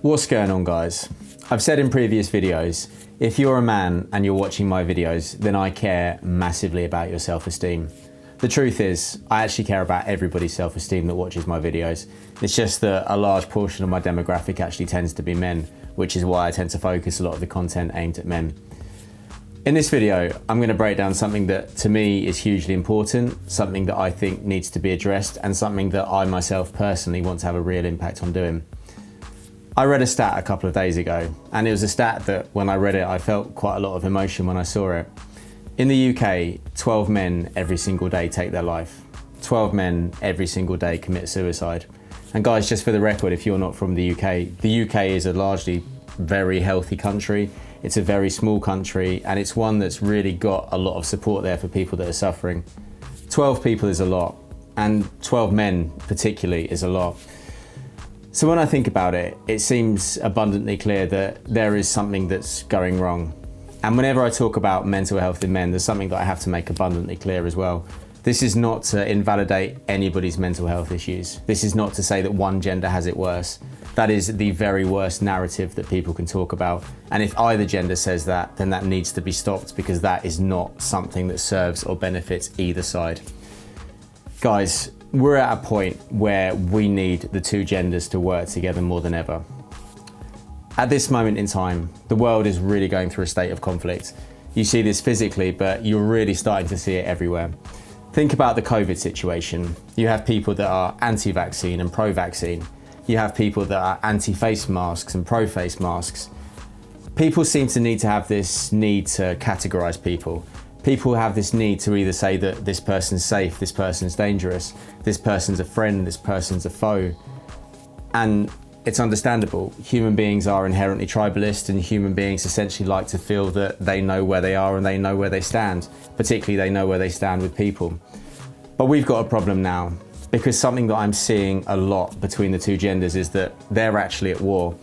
What's going on, guys? I've said in previous videos, if you're a man and you're watching my videos, then I care massively about your self-esteem. The truth is, I actually care about everybody's self-esteem that watches my videos. It's just that a large portion of my demographic actually tends to be men, which is why I tend to focus a lot of the content aimed at men. In this video, I'm going to break down something that to me is hugely important, something that I think needs to be addressed, and something that I myself personally want to have a real impact on doing. I read a stat a couple of days ago, and it was a stat that when I read it, I felt quite a lot of emotion when I saw it. In the UK, 12 men every single day take their life. 12 men every single day commit suicide. And guys, just for the record, if you're not from the UK is a largely very healthy country. It's a very small country, and it's one that's really got a lot of support there for people that are suffering. 12 people is a lot, and 12 men particularly is a lot. So when I think about it, it seems abundantly clear that there is something that's going wrong. And whenever I talk about mental health in men, there's something that I have to make abundantly clear as well. This is not to invalidate anybody's mental health issues. This is not to say that one gender has it worse. That is the very worst narrative that people can talk about. And if either gender says that, then that needs to be stopped, because that is not something that serves or benefits either side. Guys, we're at a point where we need the two genders to work together more than ever. At this moment in time, the world is really going through a state of conflict. You see this physically, but you're really starting to see it everywhere. Think about the COVID situation. You have people that are anti-vaccine and pro-vaccine. You have people that are anti-face masks and pro-face masks. People seem to need to have this need to categorize people. People have this need to either say that this person's safe, this person's dangerous, this person's a friend, this person's a foe. And it's understandable. Human beings are inherently tribalist, and human beings essentially like to feel that they know where they are and they know where they stand. Particularly they know where they stand with people. But we've got a problem now, because something that I'm seeing a lot between the two genders is that they're actually at war.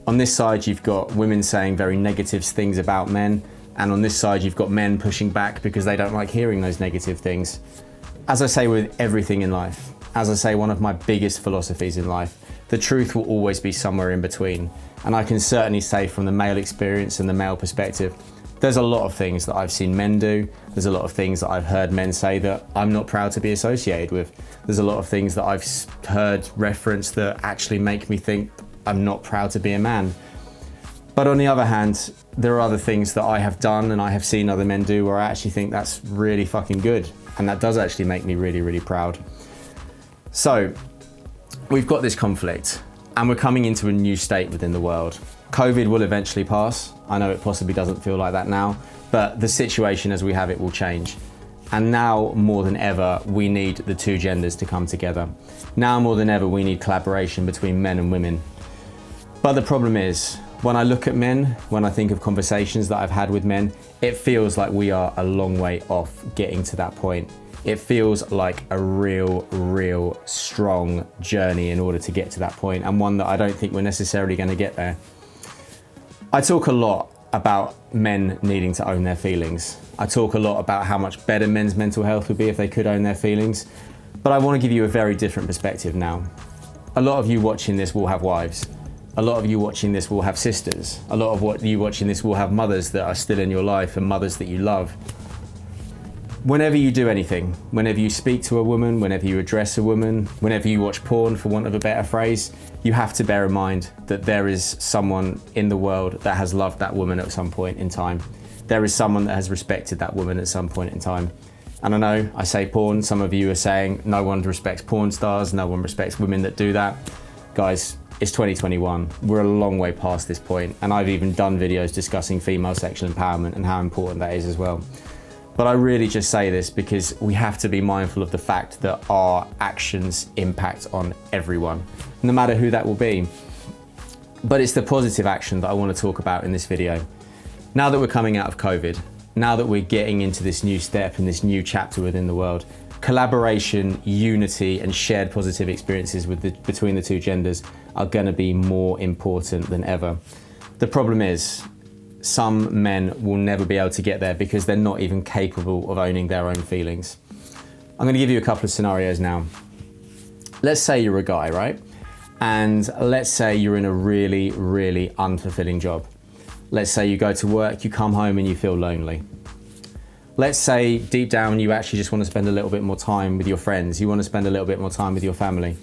On this side, you've got women saying very negative things about men, and on this side, you've got men pushing back because they don't like hearing those negative things. As I say with everything in life, as I say, one of my biggest philosophies in life, the truth will always be somewhere in between. And I can certainly say from the male experience and the male perspective, there's a lot of things that I've seen men do. There's a lot of things that I've heard men say that I'm not proud to be associated with. There's a lot of things that I've heard referenced that actually make me think I'm not proud to be a man. But on the other hand, there are other things that I have done and I have seen other men do where I actually think that's really fucking good. And that does actually make me really, really proud. So we've got this conflict and we're coming into a new state within the world. COVID will eventually pass. I know it possibly doesn't feel like that now, but the situation as we have it will change. And now more than ever, we need the two genders to come together. Now more than ever, we need collaboration between men and women. But the problem is, when I look at men, when I think of conversations that I've had with men, it feels like we are a long way off getting to that point. It feels like a real strong journey in order to get to that point, and one that I don't think we're necessarily going to get there. I talk a lot about men needing to own their feelings. I talk a lot about how much better men's mental health would be if they could own their feelings, but I want to give you a very different perspective now. A lot of you watching this will have wives. A lot of you watching this will have sisters. A lot of you watching this will have mothers that are still in your life and mothers that you love. Whenever you do anything, whenever you speak to a woman, whenever you address a woman, whenever you watch porn, for want of a better phrase, you have to bear in mind that there is someone in the world that has loved that woman at some point in time. There is someone that has respected that woman at some point in time. And I know I say porn, some of you are saying no one respects porn stars, no one respects women that do that. Guys, it's 2021. We're a long way past this point, and I've even done videos discussing female sexual empowerment and how important that is as well. But I really just say this because we have to be mindful of the fact that our actions impact on everyone, no matter who that will be. But it's the positive action that I want to talk about in this video. Now that we're coming out of COVID, now that we're getting into this new step and this new chapter within the world, collaboration, unity, and shared positive experiences between the two genders are going to be more important than ever. The problem is, some men will never be able to get there because they're not even capable of owning their own feelings. I'm going to give you a couple of scenarios now. Let's say you're a guy, right? And let's say you're in a really, really unfulfilling job. Let's say you go to work, you come home and you feel lonely. Let's say deep down you actually just want to spend a little bit more time with your friends. You want to spend a little bit more time with your family.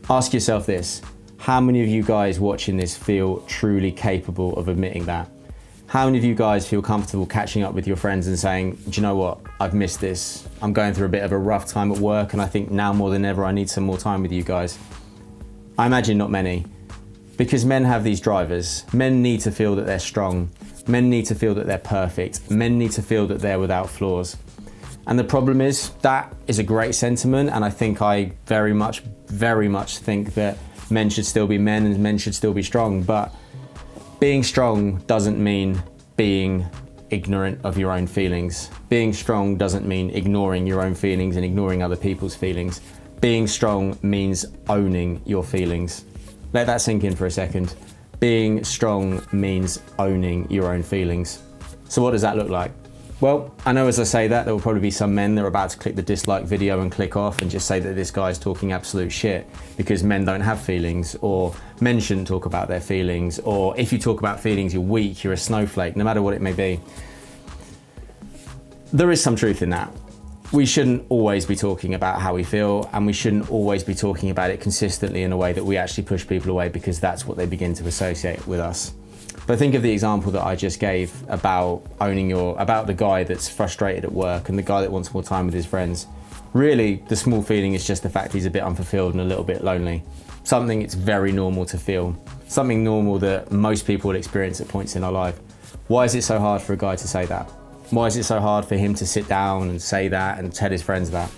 Ask yourself this: how many of you guys watching this feel truly capable of admitting that? How many of you guys feel comfortable catching up with your friends and saying, do you know what, I've missed this. I'm going through a bit of a rough time at work and I think now more than ever I need some more time with you guys. I imagine not many, because men have these drivers. Men need to feel that they're strong. Men need to feel that they're perfect. Men need to feel that they're without flaws. And the problem is, that is a great sentiment, and I think I very much think that men should still be men and men should still be strong. But being strong doesn't mean being ignorant of your own feelings. Being strong doesn't mean ignoring your own feelings and ignoring other people's feelings. Being strong means owning your feelings. Let that sink in for a second. Being strong means owning your own feelings. So what does that look like? Well, I know as I say that, there will probably be some men that are about to click the dislike video and click off and just say that this guy's talking absolute shit because men don't have feelings, or men shouldn't talk about their feelings, or if you talk about feelings, you're weak, you're a snowflake, no matter what it may be. There is some truth in that. We shouldn't always be talking about how we feel, and we shouldn't always be talking about it consistently in a way that we actually push people away, because that's what they begin to associate with us. But think of the example that I just gave about about the guy that's frustrated at work and the guy that wants more time with his friends. Really, the small feeling is just the fact he's a bit unfulfilled and a little bit lonely. Something it's very normal to feel. Something normal that most people will experience at points in our life. Why is it so hard for a guy to say that? Why is it so hard for him to sit down and say that and tell his friends that?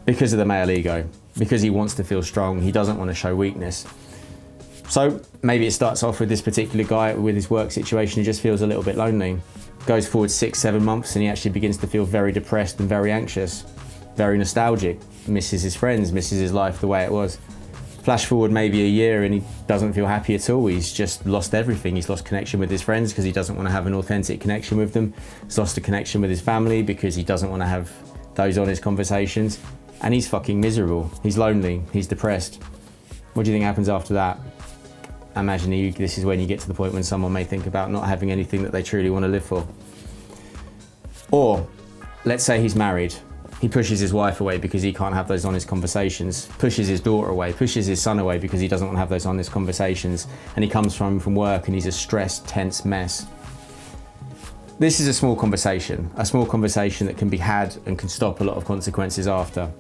Because of the male ego. Because he wants to feel strong. He doesn't want to show weakness. So maybe it starts off with this particular guy with his work situation. He just feels a little bit lonely. Goes forward 6-7 months and he actually begins to feel very depressed and very anxious, very nostalgic, misses his friends, misses his life the way it was. Flash forward maybe a year and he doesn't feel happy at all. He's just lost everything. He's lost connection with his friends because he doesn't want to have an authentic connection with them. He's lost a connection with his family because he doesn't want to have those honest conversations. And he's fucking miserable. He's lonely. He's depressed. What do you think happens after that? I imagine this is when you get to the point when someone may think about not having anything that they truly want to live for. Or let's say he's married. He pushes his wife away because he can't have those honest conversations, pushes his daughter away, pushes his son away because he doesn't want to have those honest conversations, and he comes home from work and he's a stressed, tense mess. This is a small conversation that can be had and can stop a lot of consequences after.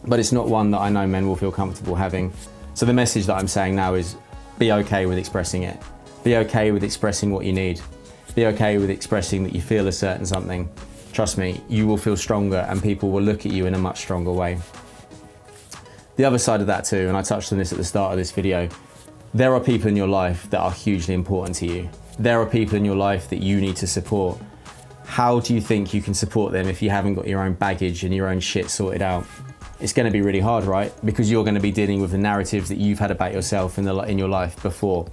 But it's not one that I know men will feel comfortable having. So the message that I'm saying now is, be okay with expressing it. Be okay with expressing what you need. Be okay with expressing that you feel a certain something. Trust me, you will feel stronger and people will look at you in a much stronger way. The other side of that too, and I touched on this at the start of this video, there are people in your life that are hugely important to you. There are people in your life that you need to support. How do you think you can support them if you haven't got your own baggage and your own shit sorted out? It's going to be really hard, right? Because you're going to be dealing with the narratives that you've had about yourself in your life before.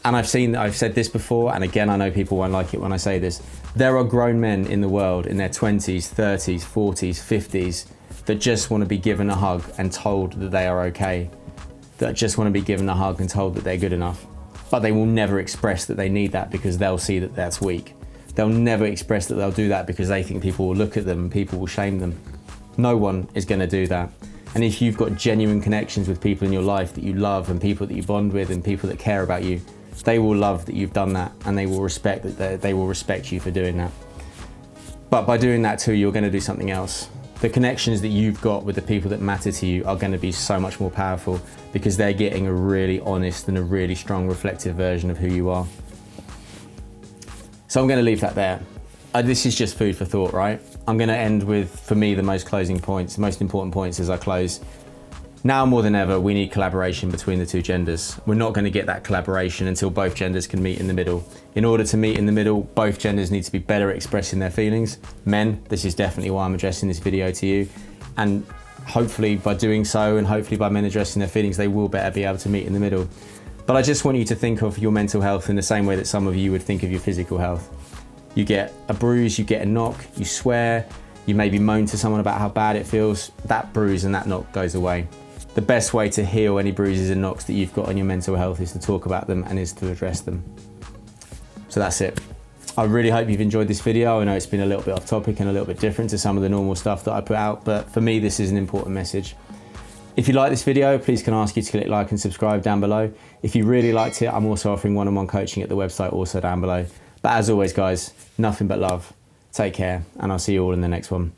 And I've said this before, and again, I know people won't like it when I say this. There are grown men in the world in their 20s, 30s, 40s, 50s that just want to be given a hug and told that they are okay. That just want to be given a hug and told that they're good enough. But they will never express that they need that because they'll see that that's weak. They'll never express that they'll do that because they think people will look at them and people will shame them. No one is going to do that. And if you've got genuine connections with people in your life that you love and people that you bond with and people that care about you, they will love that you've done that and they will respect you for doing that. But by doing that too, you're going to do something else. The connections that you've got with the people that matter to you are going to be so much more powerful because they're getting a really honest and a really strong reflective version of who you are. So I'm going to leave that there. This is just food for thought, right? I'm going to end with, for me, the most important points as I close. Now more than ever, we need collaboration between the two genders. We're not going to get that collaboration until both genders can meet in the middle. In order to meet in the middle, both genders need to be better at expressing their feelings. Men, this is definitely why I'm addressing this video to you. And hopefully by doing so, and hopefully by men addressing their feelings, they will better be able to meet in the middle. But I just want you to think of your mental health in the same way that some of you would think of your physical health. You get a bruise, you get a knock, you swear, you maybe moan to someone about how bad it feels. That bruise and that knock goes away. The best way to heal any bruises and knocks that you've got on your mental health is to talk about them and is to address them. So that's it. I really hope you've enjoyed this video. I know it's been a little bit off topic and a little bit different to some of the normal stuff that I put out, but for me, this is an important message. If you like this video, please can I ask you to click like and subscribe down below. If you really liked it, I'm also offering one-on-one coaching at the website also down below. But as always, guys, nothing but love. Take care, and I'll see you all in the next one.